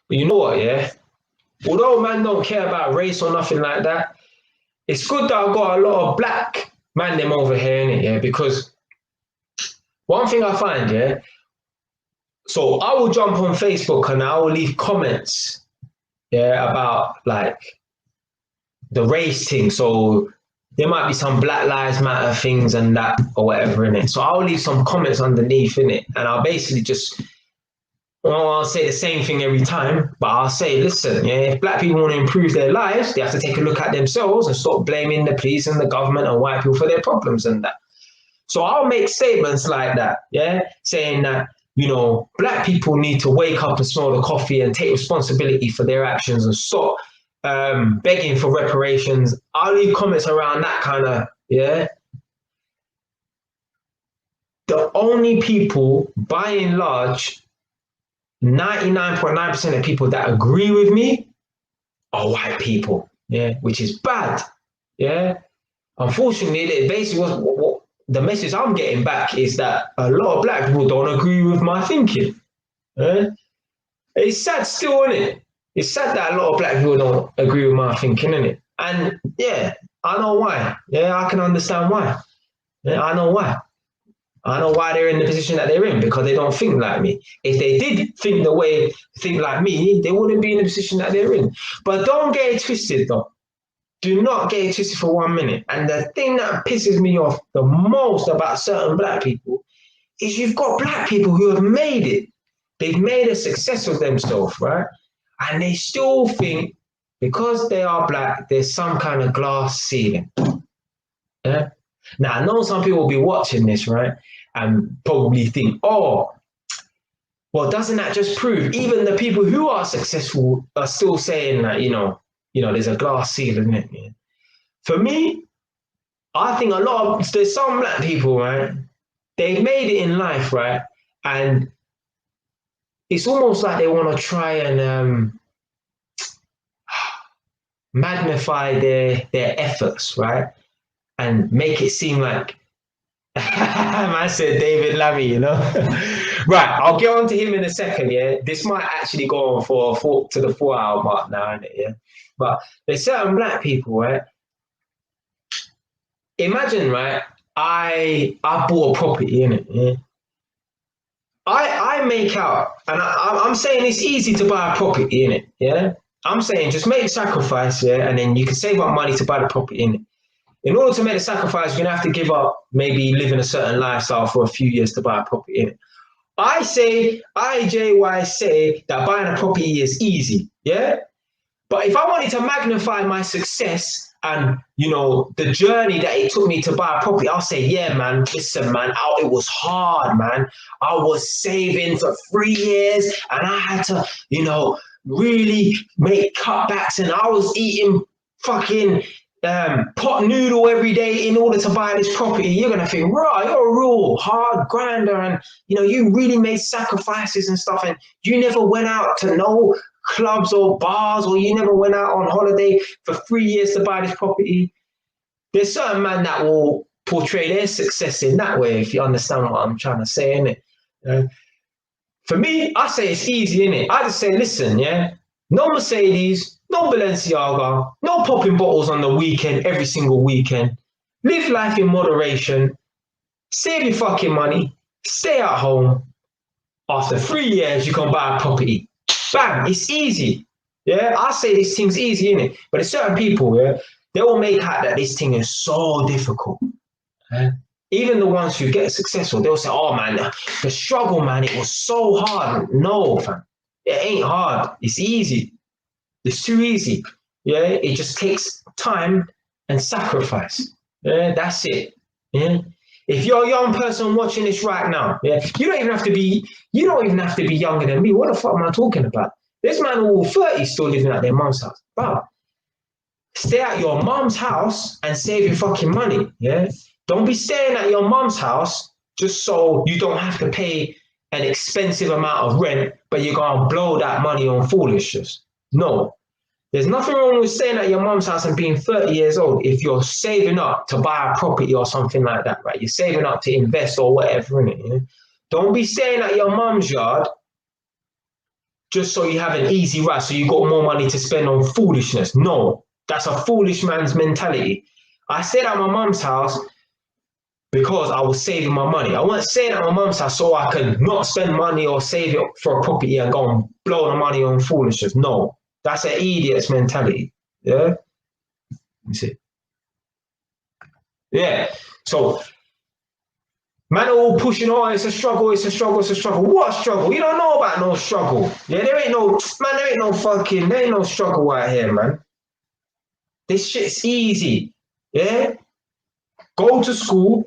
But you know what, yeah? Although man don't care about race or nothing like that, it's good that I've got a lot of black man them over here, innit, yeah? Because one thing I find, yeah, so I will jump on Facebook and I will leave comments, yeah, about like the race thing. So there might be some Black Lives Matter things and that or whatever in it. So I'll leave some comments underneath in it, and I'll basically just, well, I'll say the same thing every time, but I'll say, listen, yeah, if black people want to improve their lives, they have to take a look at themselves and stop blaming the police and the government and white people for their problems and that. So I'll make statements like that, yeah, saying that, you know, black people need to wake up and smell the coffee and take responsibility for their actions and stop begging for reparations. I'll leave comments around that kind of, yeah. The only people, by and large, 99.9% of people that agree with me are white people, yeah, which is bad, yeah. Unfortunately, basically what the message I'm getting back is that a lot of black people don't agree with my thinking. Yeah? It's sad still, isn't it? It's sad that a lot of black people don't agree with my thinking, isn't it? And yeah, I know why. Yeah, I can understand why. Yeah, I know why. I know why they're in the position that they're in, because they don't think like me. If they did think like me, they wouldn't be in the position that they're in. But don't get it twisted though. Do not get it twisted for 1 minute. And the thing that pisses me off the most about certain black people is you've got black people who have made it. They've made a success of themselves, right? And they still think because they are black, there's some kind of glass ceiling. Yeah? Now, I know some people will be watching this, right? And probably think, oh, well, doesn't that just prove even the people who are successful are still saying that, you know, there's a glass ceiling, isn't it? For me, I think there's some black people, right? They've made it in life, right? And it's almost like they want to try and magnify their efforts, right? And make it seem like, man said David Lammy, you know? Right, I'll get on to him in a second, yeah? This might actually go on to the 4-hour mark now, isn't it, yeah? But there's certain black people, right? Imagine, right? I bought a property, innit? Yeah. I make out, and I'm saying it's easy to buy a property, innit? Yeah. I'm saying just make the sacrifice, yeah, and then you can save up money to buy the property, innit? In order to make the sacrifice, you're gonna have to give up maybe living a certain lifestyle for a few years to buy a property, innit? IJY say that buying a property is easy, yeah. But if I wanted to magnify my success and, you know, the journey that it took me to buy a property, I'll say, yeah, man, listen, man, it was hard, man. I was saving for 3 years and I had to, you know, really make cutbacks, and I was eating fucking pot noodle every day in order to buy this property. You're going to think, right, you're a real hard grinder, and, you know, you really made sacrifices and stuff, and you never went out to no clubs or bars, or you never went out on holiday for 3 years to buy this property. There's certain men that will portray their success in that way, if you understand what I'm trying to say, innit? For me, I say it's easy, innit? I just say, listen, yeah, no Mercedes, no Balenciaga, no popping bottles on the weekend, every single weekend. Live life in moderation, save your fucking money, stay at home. After 3 years, you can buy a property. Bam, it's easy. Yeah, I say this thing's easy, innit? But there's certain people, yeah, they will make out that this thing is so difficult. Yeah? Even the ones who get successful, they'll say, oh man, the struggle, man, it was so hard. No, fam, it ain't hard. It's easy. It's too easy. Yeah, it just takes time and sacrifice. Yeah, that's it. Yeah. If you're a young person watching this right now, yeah, you don't even have to be younger than me. What the fuck am I talking about? This man all 30 still living at their mum's house. But stay at your mum's house and save your fucking money. Yeah. Don't be staying at your mum's house just so you don't have to pay an expensive amount of rent, but you're gonna blow that money on foolishness. No. There's nothing wrong with staying at your mum's house and being 30 years old if you're saving up to buy a property or something like that, right? You're saving up to invest or whatever in it. Yeah? Don't be staying at your mum's yard just so you have an easy ride, so you got more money to spend on foolishness. No, that's a foolish man's mentality. I stayed at my mum's house because I was saving my money. I wasn't staying at my mum's house so I could not spend money or save it for a property and go and blow the money on foolishness. No, that's an idiot's mentality. Yeah? You see? Yeah. So, man are all pushing, oh, it's a struggle, it's a struggle, it's a struggle. What struggle? You don't know about no struggle. Yeah, there ain't no struggle out here, man. This shit's easy. Yeah? Go to school,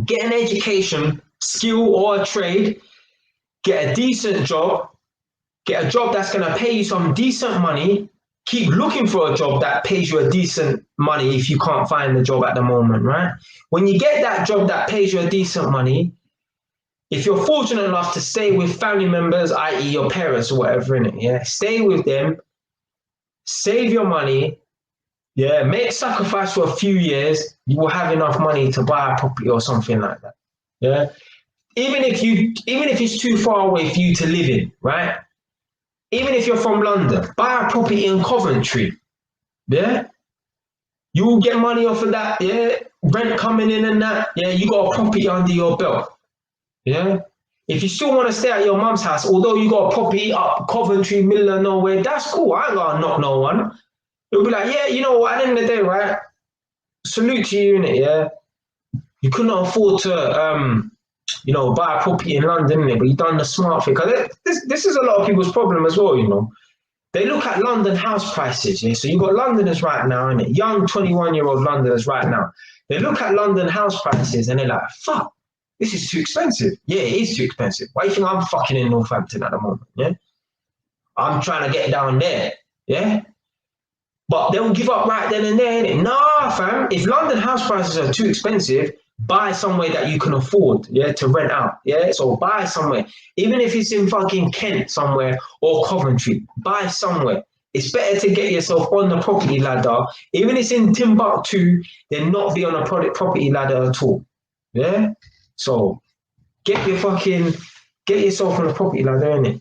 get an education, skill or a trade, get a decent job, get a job that's gonna pay you some decent money, keep looking for a job that pays you a decent money if you can't find the job at the moment, right? When you get that job that pays you a decent money, if you're fortunate enough to stay with family members, i.e. your parents or whatever, innit, yeah, stay with them, save your money, yeah, make sacrifice for a few years, you will have enough money to buy a property or something like that. Yeah. Even if it's too far away for you to live in, right? Even if you're from London, buy a property in Coventry. Yeah. You will get money off of that, yeah. Rent coming in and that, yeah, you got a property under your belt. Yeah. If you still want to stay at your mum's house, although you got a property up Coventry, middle of nowhere, that's cool. I ain't gonna knock no one. You'll be like, yeah, you know what, at the end of the day, right? Salute to you, innit, yeah? You couldn't afford to, you know, buy a property in London, innit? But you done the smart thing. Because this is a lot of people's problem as well, you know. They look at London house prices, yeah? So you've got Londoners right now, innit? Young 21-year-old Londoners right now. They look at London house prices and they're like, fuck, this is too expensive. Yeah, it is too expensive. Why do you think I'm fucking in Northampton at the moment, yeah? I'm trying to get down there, yeah? But they'll give up right then and there, innit? Nah, fam. If London house prices are too expensive, buy somewhere that you can afford, yeah, to rent out, yeah? So buy somewhere. Even if it's in fucking Kent somewhere or Coventry, buy somewhere. It's better to get yourself on the property ladder. Even if it's in Timbuktu, then not be on a property ladder at all, yeah? So get yourself on a property ladder, innit?